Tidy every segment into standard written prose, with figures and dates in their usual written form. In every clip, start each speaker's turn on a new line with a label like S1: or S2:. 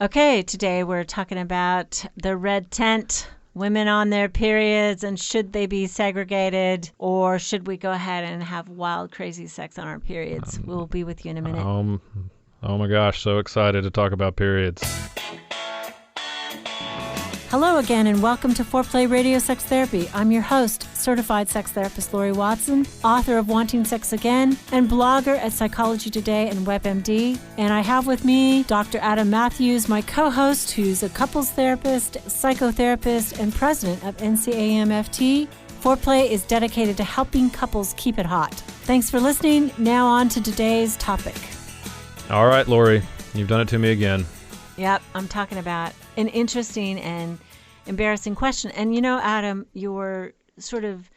S1: Okay, today we're talking about the red tent, women on their periods, and should they be segregated, or should we go ahead and have wild, crazy sex on our periods? We'll be with you in a minute.
S2: Oh my gosh, so excited to talk about periods.
S1: Hello again, and welcome to Foreplay Radio Sex Therapy. I'm your host, certified sex therapist Laurie Watson, author of Wanting Sex Again, and blogger at Psychology Today and WebMD. And I have with me Dr. Adam Mathews, my co-host, who's a couples therapist, psychotherapist, and president of NCAMFT. Foreplay is dedicated to helping couples keep it hot. Thanks for listening. Now on to today's topic.
S2: All right, Laurie, you've done it to me again.
S1: Yep, I'm talking about an interesting and embarrassing question. And you know, Adam, your sort of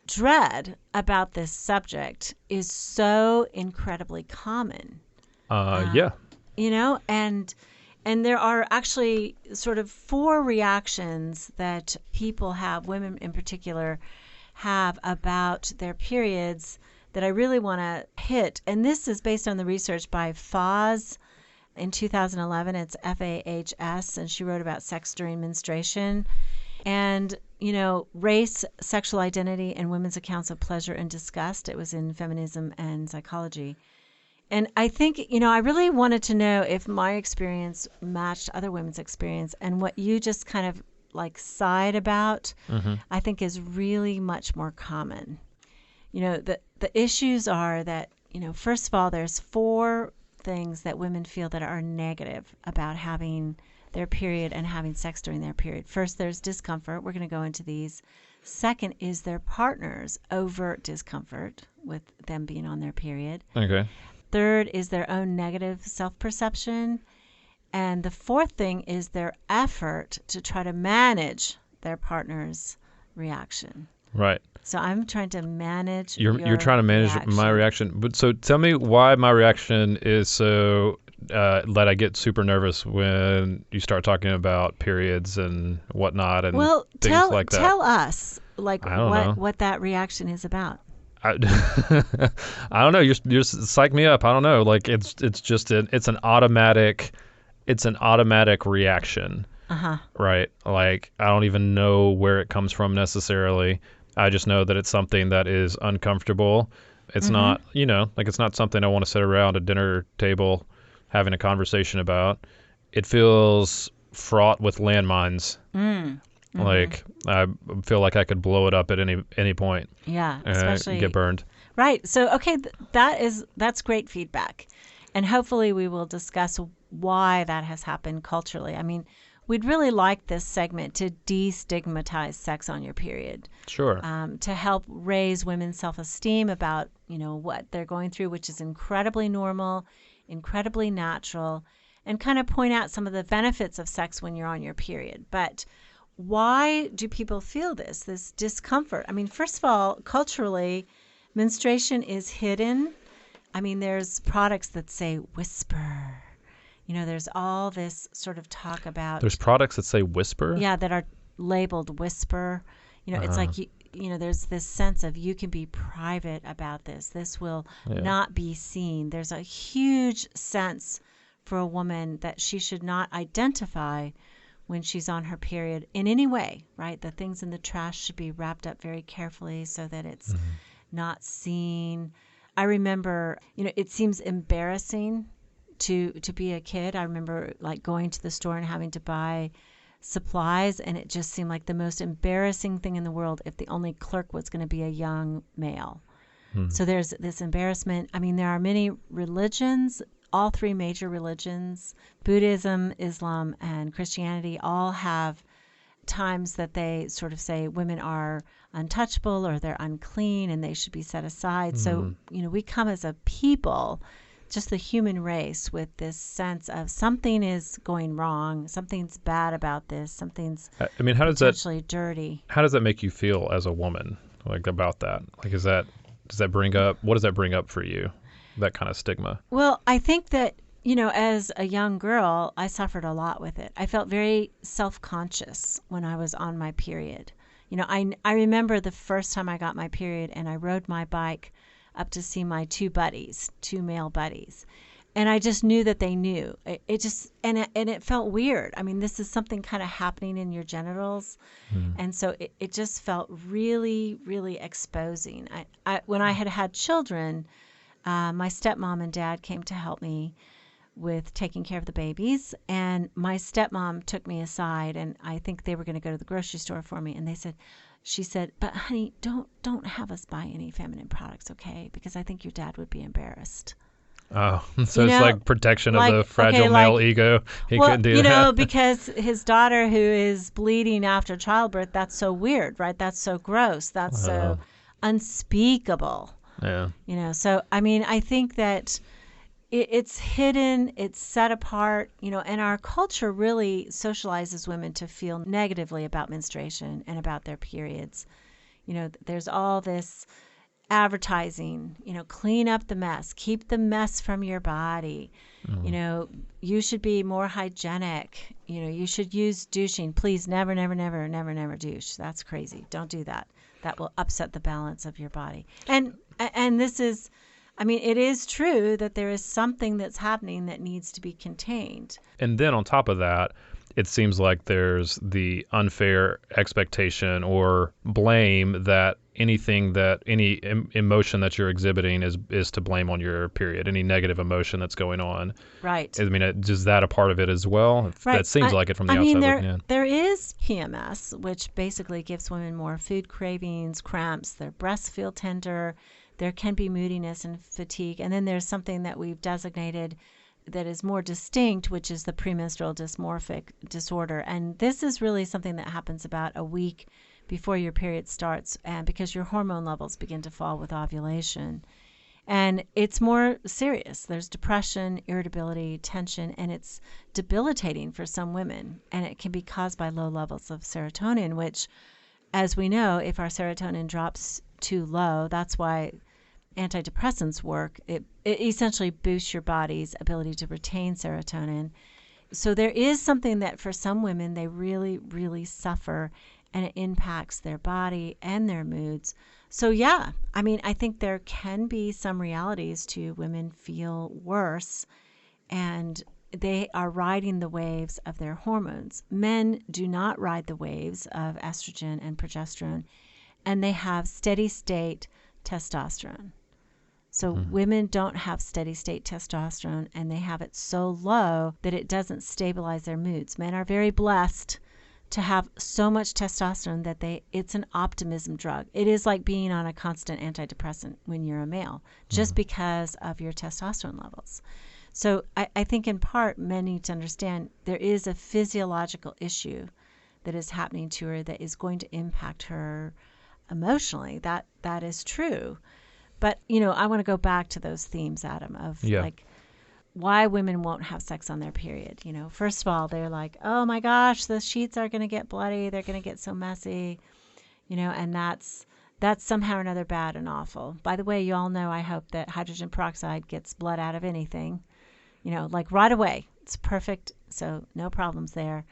S1: dread about this subject is so incredibly common.
S2: Yeah.
S1: You know, and there are actually sort of 4 reactions that people have, women in particular, have about their periods that I really want to hit. And this is based on the research by Foz. In 2011, it's FAHS, and she wrote about sex during menstruation. And, you know, race, sexual identity, and women's accounts of pleasure and disgust. It was in Feminism and Psychology. And I think, you know, I really wanted to know if my experience matched other women's experience. And what you just kind of like sighed about, I think is really much more common. You know, the issues are that, you know, first of all, there's 4 things that women feel that are negative about having their period and having sex during their period. First, there's discomfort. We're going to go into these. Second is their partner's overt discomfort with them being on their period.
S2: Okay.
S1: Third is their own negative self-perception. And the 4th thing is their effort to try to manage their partner's reaction.
S2: Right.
S1: So I'm trying to manage
S2: You're trying to manage my reaction. But so tell me why my reaction is so that I get super nervous when you start talking about periods and whatnot and things like that.
S1: Tell us what that reaction is about.
S2: I don't know. You're psych me up. I don't know. Like it's just it's an automatic reaction. Right. Like I don't even know where it comes from necessarily. I just know that it's something that is uncomfortable. It's not, you know, like it's not something I want to sit around a dinner table having a conversation about. It feels fraught with landmines. Like I feel like I could blow it up at any point.
S1: Yeah, especially
S2: get burned.
S1: Right. So, okay, that's great feedback. And hopefully we will discuss why that has happened culturally. I mean, we'd really like this segment to destigmatize sex on your period.
S2: Sure.
S1: To help raise women's self-esteem about, you know, what they're going through, which is incredibly normal, incredibly natural, and kind of point out some of the benefits of sex when you're on your period. But why do people feel this discomfort? I mean, first of all, culturally, menstruation is hidden. I mean, there's products that say whisper. You know, there's all this sort of talk about...
S2: There's products that say whisper?
S1: Yeah, that are labeled whisper. You know, it's like, you know, there's this sense of you can be private about this. This will not be seen. There's a huge sense for a woman that she should not identify when she's on her period in any way, right? The things in the trash should be wrapped up very carefully so that it's not seen. I remember, you know, it seems embarrassing to be a kid. I remember like going to the store and having to buy supplies, and it just seemed like the most embarrassing thing in the world if the only clerk was going to be a young male. So there's this embarrassment. I mean, there are many religions, all 3 major religions, Buddhism, Islam, and Christianity, all have times that they sort of say women are untouchable or they're unclean and they should be set aside. So, you know, we come as a people, just the human race, with this sense of something is going wrong, something's bad about this, something's potentially dirty.
S2: How does that make you feel as a woman, like about that? Like, what does that bring up for you, that kind of stigma?
S1: Well, I think that, you know, as a young girl, I suffered a lot with it. I felt very self-conscious when I was on my period. You know, I remember the first time I got my period and I rode my bike up to see my 2 male buddies. And I just knew that they knew. It just and it felt weird. I mean, this is something kind of happening in your genitals, and so it just felt really, really exposing. When I had children, my stepmom and dad came to help me with taking care of the babies, and my stepmom took me aside, and I think they were going to go to the grocery store for me, and she said, "But honey, don't have us buy any feminine products, okay? Because I think your dad would be embarrassed."
S2: Oh, so it's like protection of the fragile male ego. He couldn't do that.
S1: Because his daughter who is bleeding after childbirth, that's so weird, right? That's so gross. That's so unspeakable.
S2: Yeah.
S1: So, I mean, I think that it's hidden, it's set apart, and our culture really socializes women to feel negatively about menstruation and about their periods. There's all this advertising, clean up the mess, keep the mess from your body. You should be more hygienic. You should use douching. Please never, never, never, never, never douche. That's crazy. Don't do that. That will upset the balance of your body. And this is, I mean, it is true that there is something that's happening that needs to be contained.
S2: And then on top of that, it seems like there's the unfair expectation or blame that any emotion that you're exhibiting is to blame on your period, any negative emotion that's going on.
S1: Right.
S2: I mean, is that a part of it as well?
S1: Right.
S2: That seems like it from the outside looking in.
S1: There is PMS, which basically gives women more food cravings, cramps, their breasts feel tender, there can be moodiness and fatigue, and then there's something that we've designated that is more distinct, which is the premenstrual dysmorphic disorder. And this is really something that happens about a week before your period starts, and because your hormone levels begin to fall with ovulation. And it's more serious. There's depression, irritability, tension, and it's debilitating for some women. And it can be caused by low levels of serotonin, which, as we know, if our serotonin drops too low, that's why antidepressants work. It essentially boosts your body's ability to retain serotonin. So there is something that for some women, they really, really suffer, and it impacts their body and their moods. So yeah, I mean, I think there can be some realities to women feel worse, and they are riding the waves of their hormones. Men do not ride the waves of estrogen and progesterone, and they have steady state testosterone. So women don't have steady state testosterone, and they have it so low that it doesn't stabilize their moods. Men are very blessed to have so much testosterone that it's an optimism drug. It is like being on a constant antidepressant when you're a male, just because of your testosterone levels. So I think in part men need to understand there is a physiological issue that is happening to her that is going to impact her emotionally. That is true. But, I want to go back to those themes, Adam, of like why women won't have sex on their period. First of all, they're like, oh my gosh, the sheets are going to get bloody. They're going to get so messy, and that's somehow or another bad and awful. By the way, you all know, I hope, that hydrogen peroxide gets blood out of anything, like right away. It's perfect. So no problems there.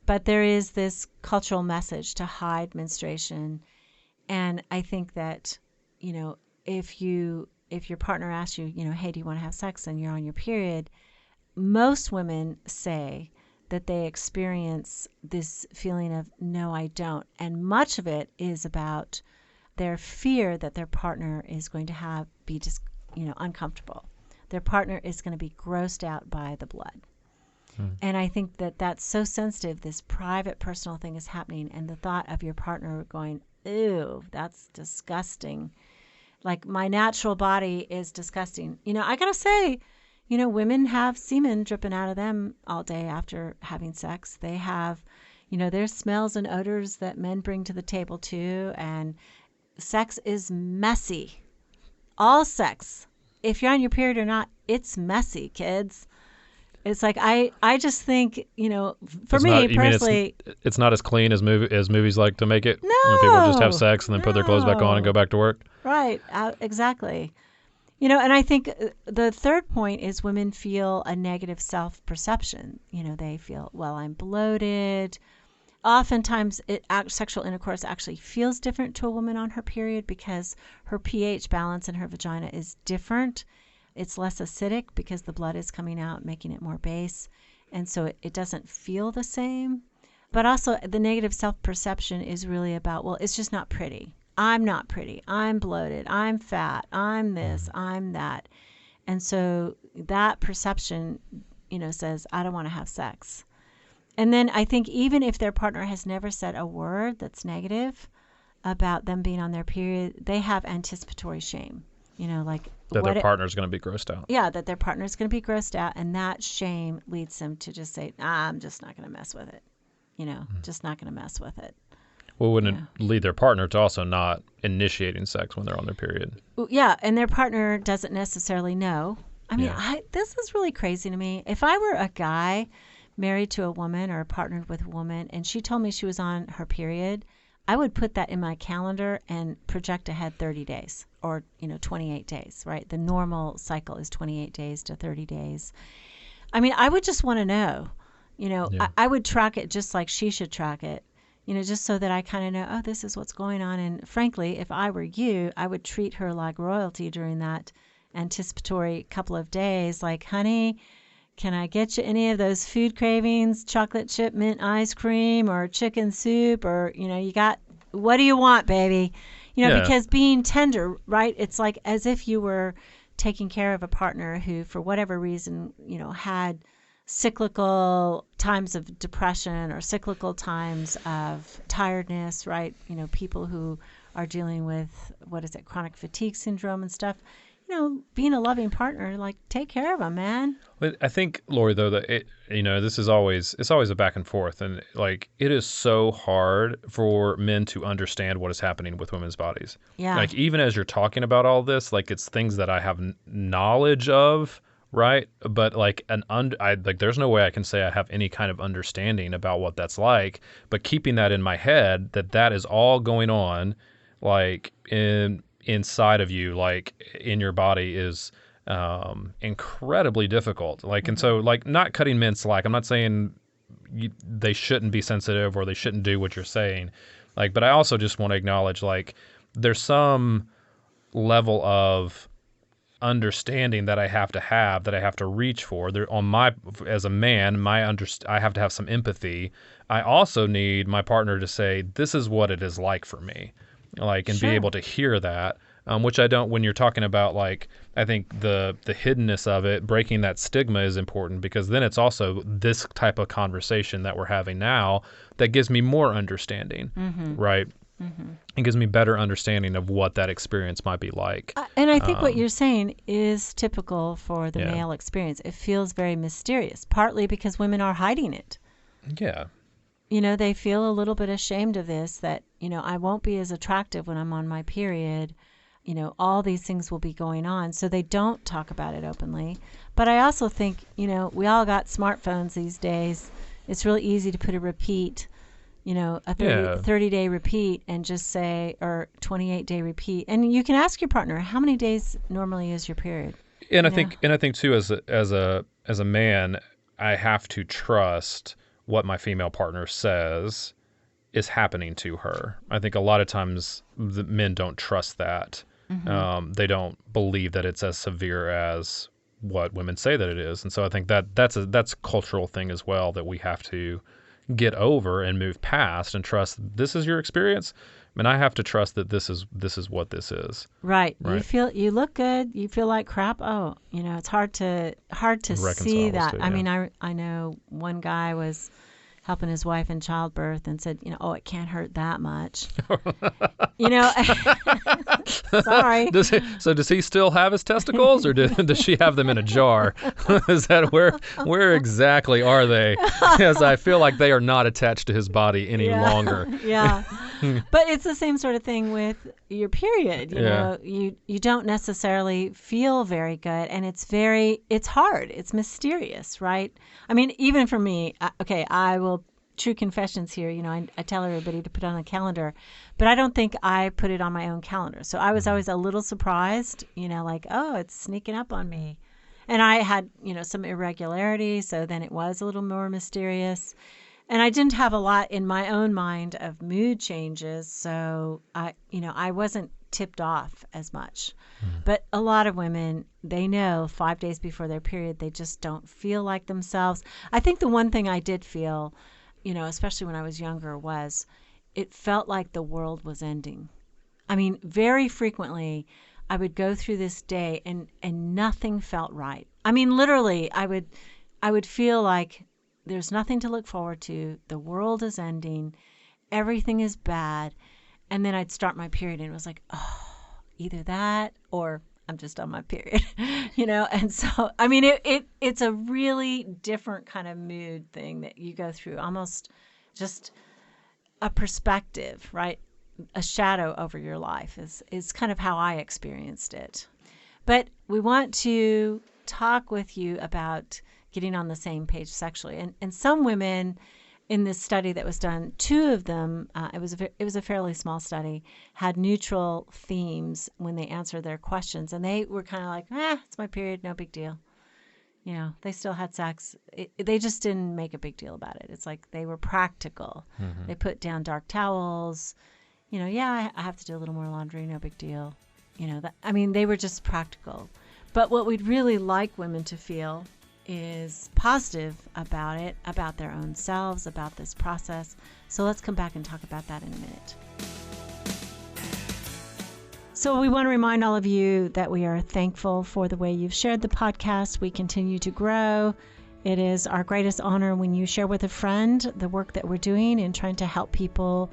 S1: But there is this cultural message to hide menstruation. And I think that, if your partner asks you, hey, do you want to have sex, and you're on your period, most women say that they experience this feeling of, no, I don't. And much of it is about their fear that their partner is going to be just, uncomfortable. Their partner is going to be grossed out by the blood. And I think that that's so sensitive. This private, personal thing is happening, and the thought of your partner going, ew, that's disgusting. Like, my natural body is disgusting. I gotta say, women have semen dripping out of them all day after having sex. They have, there's smells and odors that men bring to the table too. And sex is messy. All sex, if you're on your period or not, it's messy, kids. It's like, I just think, for me personally,
S2: it's not as clean as movies like to make it.
S1: No,
S2: when people just have sex and then put their clothes back on and go back to work.
S1: Right, exactly. And I think the third point is women feel a negative self-perception. They feel, well, I'm bloated. Oftentimes, sexual intercourse actually feels different to a woman on her period because her pH balance in her vagina is different. it's less acidic because the blood is coming out, making it more base. And so it doesn't feel the same. But also the negative self-perception is really about, well, it's just not pretty. I'm not pretty. I'm bloated. I'm fat. I'm this. I'm that. And so that perception, says, I don't want to have sex. And then I think even if their partner has never said a word that's negative about them being on their period, they have anticipatory shame. Like
S2: that their partner's going to be grossed out.
S1: Yeah, that their partner's going to be grossed out. And that shame leads them to just say, I'm just not going to mess with it. Just not going to mess with it.
S2: Well, wouldn't it lead their partner to also not initiating sex when they're on their period?
S1: Yeah, and their partner doesn't necessarily know. I mean, this is really crazy to me. If I were a guy married to a woman or partnered with a woman and she told me she was on her period, I would put that in my calendar and project ahead 30 days or, 28 days, right? The normal cycle is 28 days to 30 days. I mean, I would just want to know. I would track it just like she should track it, just so that I kind of know, oh, this is what's going on. And frankly, if I were you, I would treat her like royalty during that anticipatory couple of days. Like, honey, can I get you any of those food cravings, chocolate chip mint ice cream or chicken soup? Or, what do you want, baby? Because being tender, right? It's like as if you were taking care of a partner who, for whatever reason, had cyclical times of depression or cyclical times of tiredness, right? People who are dealing with, chronic fatigue syndrome and stuff. Being a loving partner, like, take care of them, man.
S2: But I think, Laurie, though, that it's always a back and forth, and like it is so hard for men to understand what is happening with women's bodies.
S1: Yeah.
S2: Like even as you're talking about all this, like it's things that I have knowledge of, right? But like there's no way I can say I have any kind of understanding about what that's like. But keeping that in my head, that is all going on, like inside of you, like in your body, is incredibly difficult. Like, and so like not cutting men slack. I'm not saying they shouldn't be sensitive or they shouldn't do what you're saying. Like, but I also just want to acknowledge like there's some level of understanding that I have to reach for. There as a man, I have to have some empathy. I also need my partner to say, this is what it is like for me. Like, and
S1: Sure.
S2: be able to hear that, which I don't, when you're talking about like, I think the hiddenness of it, breaking that stigma is important, because then it's also this type of conversation that we're having now that gives me more understanding, right? Mm-hmm. It gives me better understanding of what that experience might be like.
S1: And I think what you're saying is typical for the male experience. It feels very mysterious, partly because women are hiding it.
S2: Yeah.
S1: They feel a little bit ashamed of this, that, I won't be as attractive when I'm on my period. All these things will be going on. So they don't talk about it openly. But I also think, we all got smartphones these days. It's really easy to put a repeat, a 30-day repeat and just say, or 28-day repeat. And you can ask your partner, how many days normally is your period?
S2: And I think too, as a man, I have to trust what my female partner says is happening to her. I think a lot of times the men don't trust that. Mm-hmm. They don't believe that it's as severe as what women say that it is. And so I think that's a cultural thing as well that we have to get over and move past and trust this is your experience. And I have to trust that this is what this is.
S1: Right. You look good. You feel like crap. Oh, it's hard to see that. I mean, I know one guy was helping his wife in childbirth and said, it can't hurt that much. Sorry.
S2: Does he still have his testicles, or does she have them in a jar? Is that where exactly are they? Because I feel like they are not attached to his body any longer.
S1: Yeah. But it's the same sort of thing with your period. You know, you don't necessarily feel very good, and it's hard. It's mysterious, right? I mean, even for me, I will, true confessions here, I tell everybody to put on a calendar, but I don't think I put it on my own calendar. So I was always a little surprised, like, oh, it's sneaking up on me. And I had, some irregularity, so then it was a little more mysterious. And I didn't have a lot in my own mind of mood changes, so I wasn't tipped off as much. But a lot of women, they know 5 days before their period, they just don't feel like themselves. I think the one thing I did feel, especially when I was younger, was it felt like the world was ending. I mean, very frequently, I would go through this day and nothing felt right. I mean, literally, I would feel like there's nothing to look forward to. The world is ending. Everything is bad. And then I'd start my period and it was like, oh, either that or I'm just on my period, And so, I mean, it's a really different kind of mood thing that you go through, almost just a perspective, right? A shadow over your life is kind of how I experienced it. But we want to talk with you about getting on the same page sexually. And some women in this study that was done, 2 of them, it was a fairly small study, had neutral themes when they answered their questions. And they were kind of like, it's my period, no big deal. They still had sex. They just didn't make a big deal about it. It's like they were practical. Mm-hmm. They put down dark towels. I have to do a little more laundry, no big deal. They were just practical. But what we'd really like women to feel is positive about it, about their own selves, about this process. So let's come back and talk about that in a minute. So we want to remind all of you that we are thankful for the way you've shared the podcast. We continue to grow. It is our greatest honor when you share with a friend the work that we're doing in trying to help people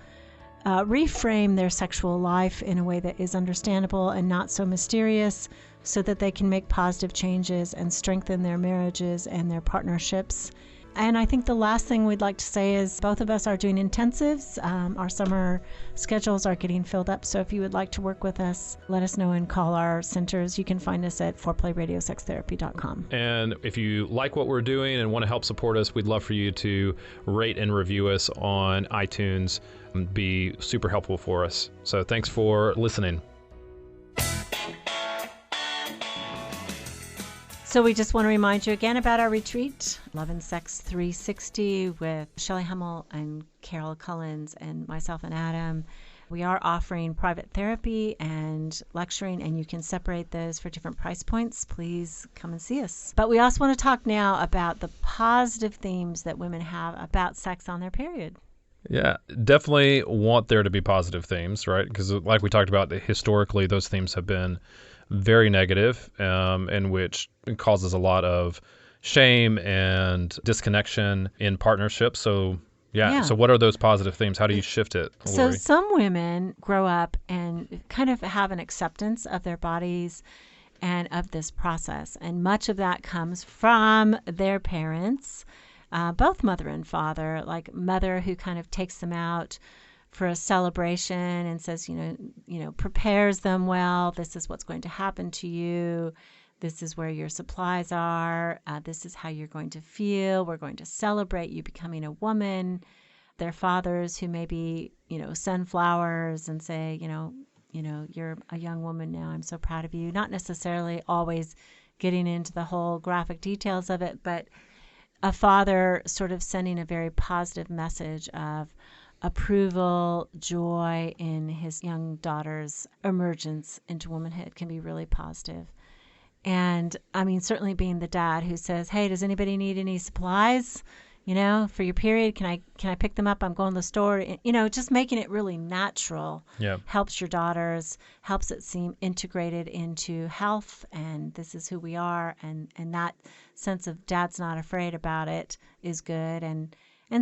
S1: reframe their sexual life in a way that is understandable and not so mysterious, so that they can make positive changes and strengthen their marriages and their partnerships. And I think the last thing we'd like to say is both of us are doing intensives. Our summer schedules are getting filled up. So if you would like to work with us, let us know and call our centers. You can find us at foreplayradiosextherapy.com.
S2: And if you like what we're doing and want to help support us, we'd love for you to rate and review us on iTunes. It'd be super helpful for us. So thanks for listening.
S1: So we just want to remind you again about our retreat, Love and Sex 360, with Shelley Hummel and Carol Cullens and myself and Adam. We are offering private therapy and lecturing, and you can separate those for different price points. Please come and see us. But we also want to talk now about the positive themes that women have about sex on their period.
S2: Yeah, definitely want there to be positive themes, right? Because like we talked about, historically, those themes have been very negative, and which causes a lot of shame and disconnection in partnerships. So, So what are those positive themes? How do you shift it, Laurie?
S1: So some women grow up and kind of have an acceptance of their bodies and of this process. And much of that comes from their parents, both mother and father, like mother who kind of takes them out for a celebration and says, prepares them well. This is what's going to happen to you. This is where your supplies are. This is how you're going to feel. We're going to celebrate you becoming a woman. Their fathers who maybe, send flowers and say, you're a young woman now. I'm so proud of you. Not necessarily always getting into the whole graphic details of it, but a father sort of sending a very positive message of approval, joy in his young daughter's emergence into womanhood can be really positive. And certainly being the dad who says, hey, does anybody need any supplies, for your period? Can I pick them up? I'm going to the store. Just making it really natural helps your daughters, helps it seem integrated into health, and this is who we are. And that sense of dad's not afraid about it is good. And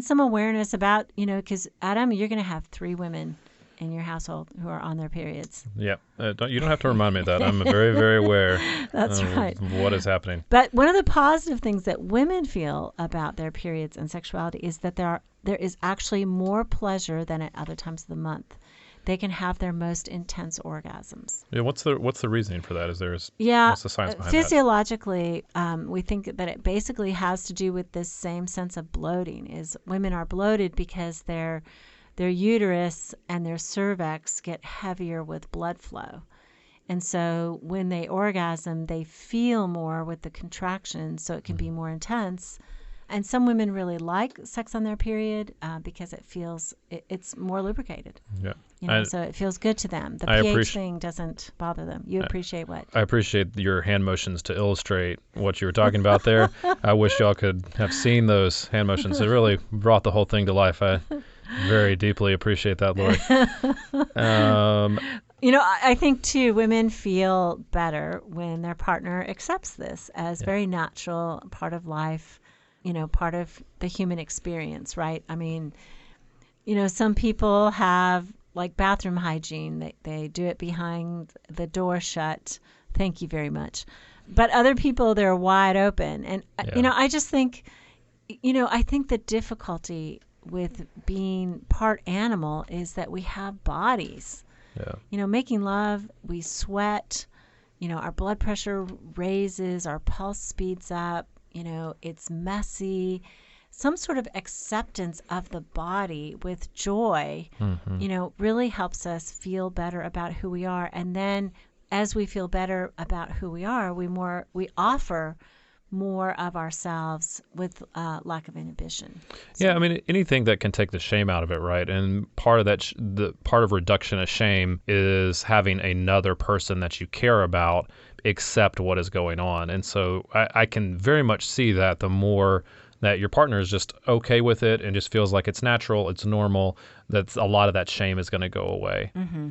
S1: some awareness about, because Adam, you're going to have 3 women in your household who are on their periods.
S2: Yeah. You don't have to remind me of that. I'm very, very aware
S1: That's right.
S2: of what is happening.
S1: But one of the positive things that women feel about their periods and sexuality is that there is actually more pleasure than at other times of the month. They can have their most intense orgasms.
S2: Yeah, what's the reasoning for that? What's the science behind
S1: physiologically, we think that it basically has to do with this same sense of bloating. Is women are bloated because their uterus and their cervix get heavier with blood flow. And so when they orgasm, they feel more with the contractions, so it can be more intense. And some women really like sex on their period because it's more lubricated.
S2: Yeah.
S1: So it feels good to them. The
S2: I
S1: pH thing doesn't bother them. You appreciate what?
S2: I appreciate your hand motions to illustrate what you were talking about there. I wish y'all could have seen those hand motions. It really brought the whole thing to life. I very deeply appreciate that, Laurie.
S1: I think, too, women feel better when their partner accepts this as very natural, part of life, part of the human experience, right? I mean, some people have like bathroom hygiene. They do it behind the door shut. Thank you very much. But other people, they're wide open. And, I just think, I think the difficulty with being part animal is that we have bodies. Yeah. Making love, we sweat, our blood pressure raises, our pulse speeds up, it's messy. Some sort of acceptance of the body with joy, really helps us feel better about who we are. And then as we feel better about who we are, we offer more of ourselves with lack of inhibition. So.
S2: Yeah, I mean, anything that can take the shame out of it, right? And part of that, the part of reduction of shame is having another person that you care about accept what is going on. And so I can very much see that the more that your partner is just okay with it and just feels like it's natural, it's normal, that a lot of that shame is going to go away.
S1: Mm-hmm.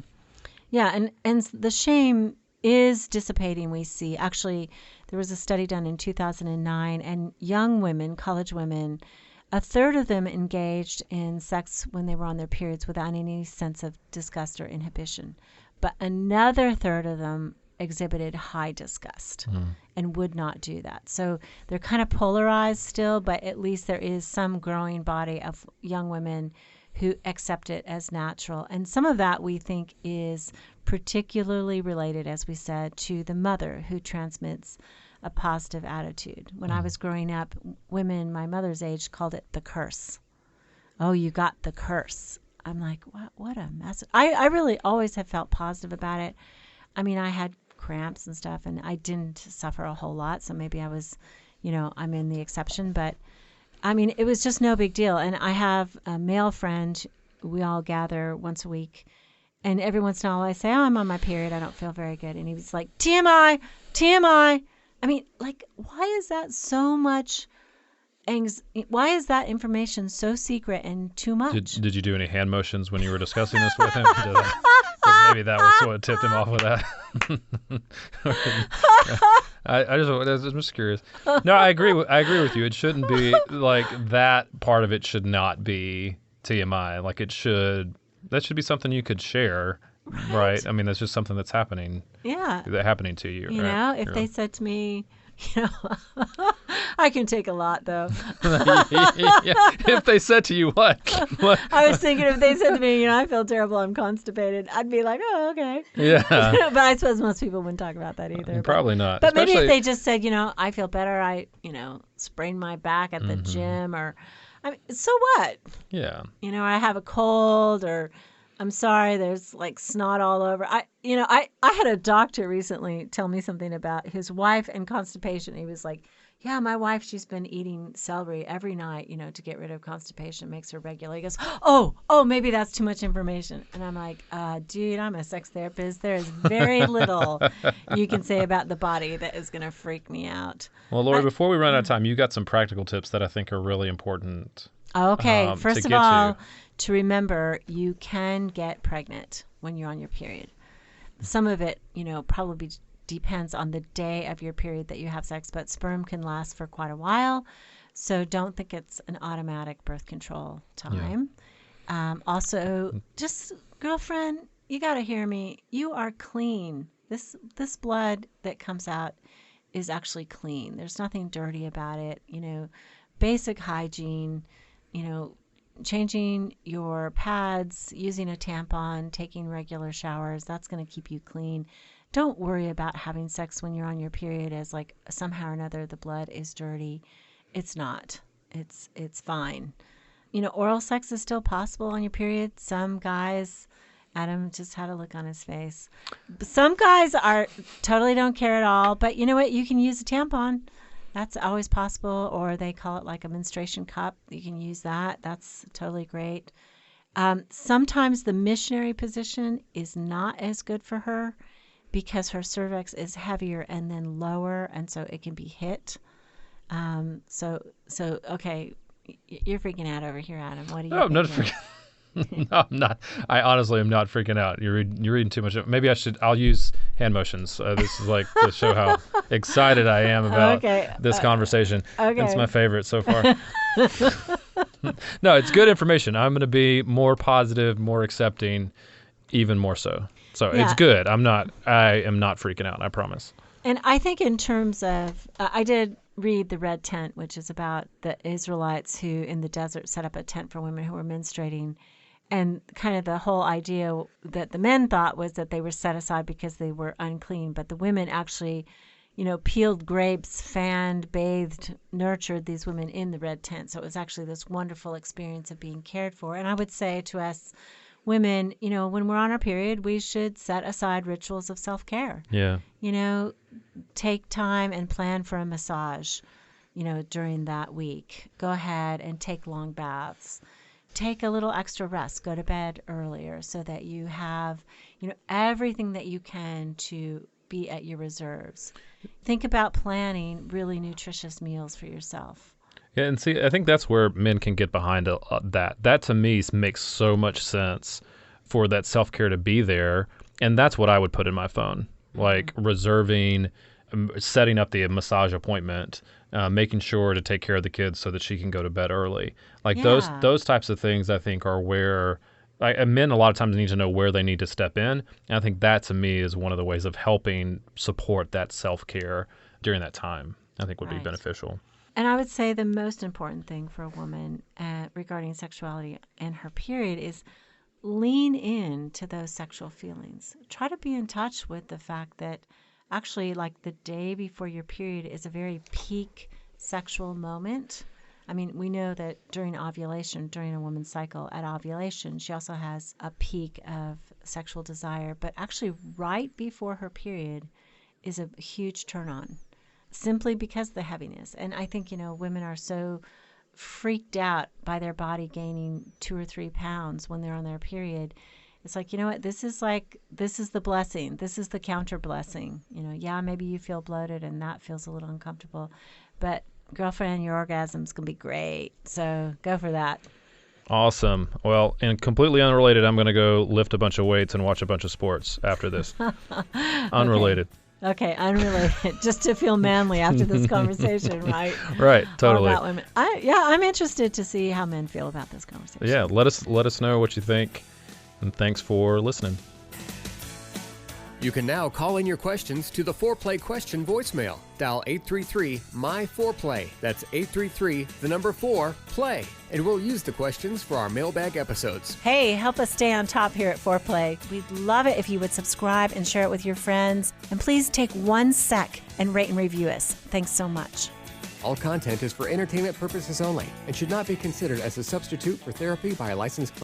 S1: Yeah, and the shame is dissipating, we see. Actually, there was a study done in 2009, and young women, college women, a third of them engaged in sex when they were on their periods without any sense of disgust or inhibition. But another third of them exhibited high disgust and would not do that. So they're kind of polarized still, but at least there is some growing body of young women who accept it as natural. And some of that we think is particularly related, as we said, to the mother who transmits a positive attitude. When I was growing up, women my mother's age called it the curse. Oh, you got the curse. I'm like, what a mess. I really always have felt positive about it. I mean, I had cramps and stuff, and I didn't suffer a whole lot, so maybe I was, I'm in the exception, but I mean, it was just no big deal. And I have a male friend, we all gather once a week, and every once in a while I say, oh, I'm on my period, I don't feel very good. And he was like, TMI, TMI. I mean, like, why is that so much why is that information so secret and too much?
S2: Did you do any hand motions when you were discussing this with him? Maybe that was what tipped him off with that. I'm just curious. No, I agree with you. It shouldn't be like that. Part of it should not be TMI. Like that should be something you could share, right? I mean, that's just something that's happening.
S1: Yeah,
S2: that's happening to you.
S1: Right? If they said to me, I can take a lot, though.
S2: If they said to you what?
S1: I was thinking if they said to me, I feel terrible, I'm constipated, I'd be like, oh, okay.
S2: Yeah.
S1: But I suppose most people wouldn't talk about that either.
S2: Probably not.
S1: But maybe if they just said, I feel better, I, sprained my back at the gym, or, I mean, so what?
S2: Yeah.
S1: I have a cold, or I'm sorry, there's like snot all over. I had a doctor recently tell me something about his wife and constipation. He was like, yeah, my wife, she's been eating celery every night, to get rid of constipation, makes her regular. He goes, oh, maybe that's too much information. And I'm like, dude, I'm a sex therapist. There is very little you can say about the body that is going to freak me out.
S2: Well, Laurie, before we run out of time, you got some practical tips that I think are really important.
S1: Okay, first of all, to remember, you can get pregnant when you're on your period. Some of it, probably depends on the day of your period that you have sex, but sperm can last for quite a while. So don't think it's an automatic birth control time. Yeah. Also, just girlfriend, you got to hear me. You are clean. This blood that comes out is actually clean. There's nothing dirty about it. Basic hygiene, changing your pads, using a tampon, taking regular showers, that's going to keep you clean. Don't worry about having sex when you're on your period as like somehow or another the blood is dirty. It's not. It's fine. Oral sex is still possible on your period. Some guys, Adam just had a look on his face. Some guys totally don't care at all, but you know what? You can use a tampon. That's always possible, or they call it like a menstruation cup. You can use that. That's totally great. Sometimes the missionary position is not as good for her because her cervix is heavier and then lower, and so it can be hit. Okay, you're freaking out over here, Adam. What do you
S2: No, I'm not
S1: think?
S2: freaking. No, I'm not. I honestly am not freaking out. You're reading too much. Maybe I'll use hand motions. This is like to show how excited I am about this conversation.
S1: Okay.
S2: It's my favorite so far. No, it's good information. I'm going to be more positive, more accepting, even more so. So it's good. I am not freaking out. I promise.
S1: And I think in terms of, I did read The Red Tent, which is about the Israelites who in the desert set up a tent for women who were menstruating. And kind of the whole idea that the men thought was that they were set aside because they were unclean. But the women actually, peeled grapes, fanned, bathed, nurtured these women in the red tent. So it was actually this wonderful experience of being cared for. And I would say to us women, when we're on our period, we should set aside rituals of self-care.
S2: Yeah.
S1: Take time and plan for a massage, during that week. Go ahead and take long baths. Take a little extra rest. Go to bed earlier so that you have, everything that you can to be at your reserves. Think about planning really nutritious meals for yourself.
S2: Yeah, and see, I think that's where men can get behind that. That to me makes so much sense for that self-care to be there, and that's what I would put in my phone, like reserving, setting up the massage appointment, making sure to take care of the kids so that she can go to bed early. Like those types of things, I think, are where men a lot of times need to know where they need to step in. And I think that to me is one of the ways of helping support that self-care during that time. I think would be beneficial.
S1: And I would say the most important thing for a woman regarding sexuality and her period is lean in to those sexual feelings. Try to be in touch with the fact that actually, like the day before your period is a very peak sexual moment. I mean, we know that during ovulation, during a woman's cycle at ovulation, she also has a peak of sexual desire. But actually, right before her period is a huge turn on, simply because of the heaviness. And I think, women are so freaked out by their body gaining 2 or 3 pounds when they're on their period. It's like, this is the blessing. This is the counter blessing. Maybe you feel bloated and that feels a little uncomfortable, but girlfriend, your orgasm's going to be great. So go for that.
S2: Awesome. Well, and completely unrelated, I'm going to go lift a bunch of weights and watch a bunch of sports after this. Unrelated.
S1: Okay, unrelated. Just to feel manly after this conversation, right?
S2: Right, totally.
S1: All about women. I'm interested to see how men feel about this conversation.
S2: Yeah, let us know what you think. And thanks for listening.
S3: You can now call in your questions to the Foreplay question voicemail. Dial 833-MY-4PLAY. That's 833-4-PLAY. And we'll use the questions for our mailbag episodes.
S1: Hey, help us stay on top here at Foreplay. We'd love it if you would subscribe and share it with your friends. And please take 1 sec and rate and review us. Thanks so much.
S3: All content is for entertainment purposes only and should not be considered as a substitute for therapy by a licensed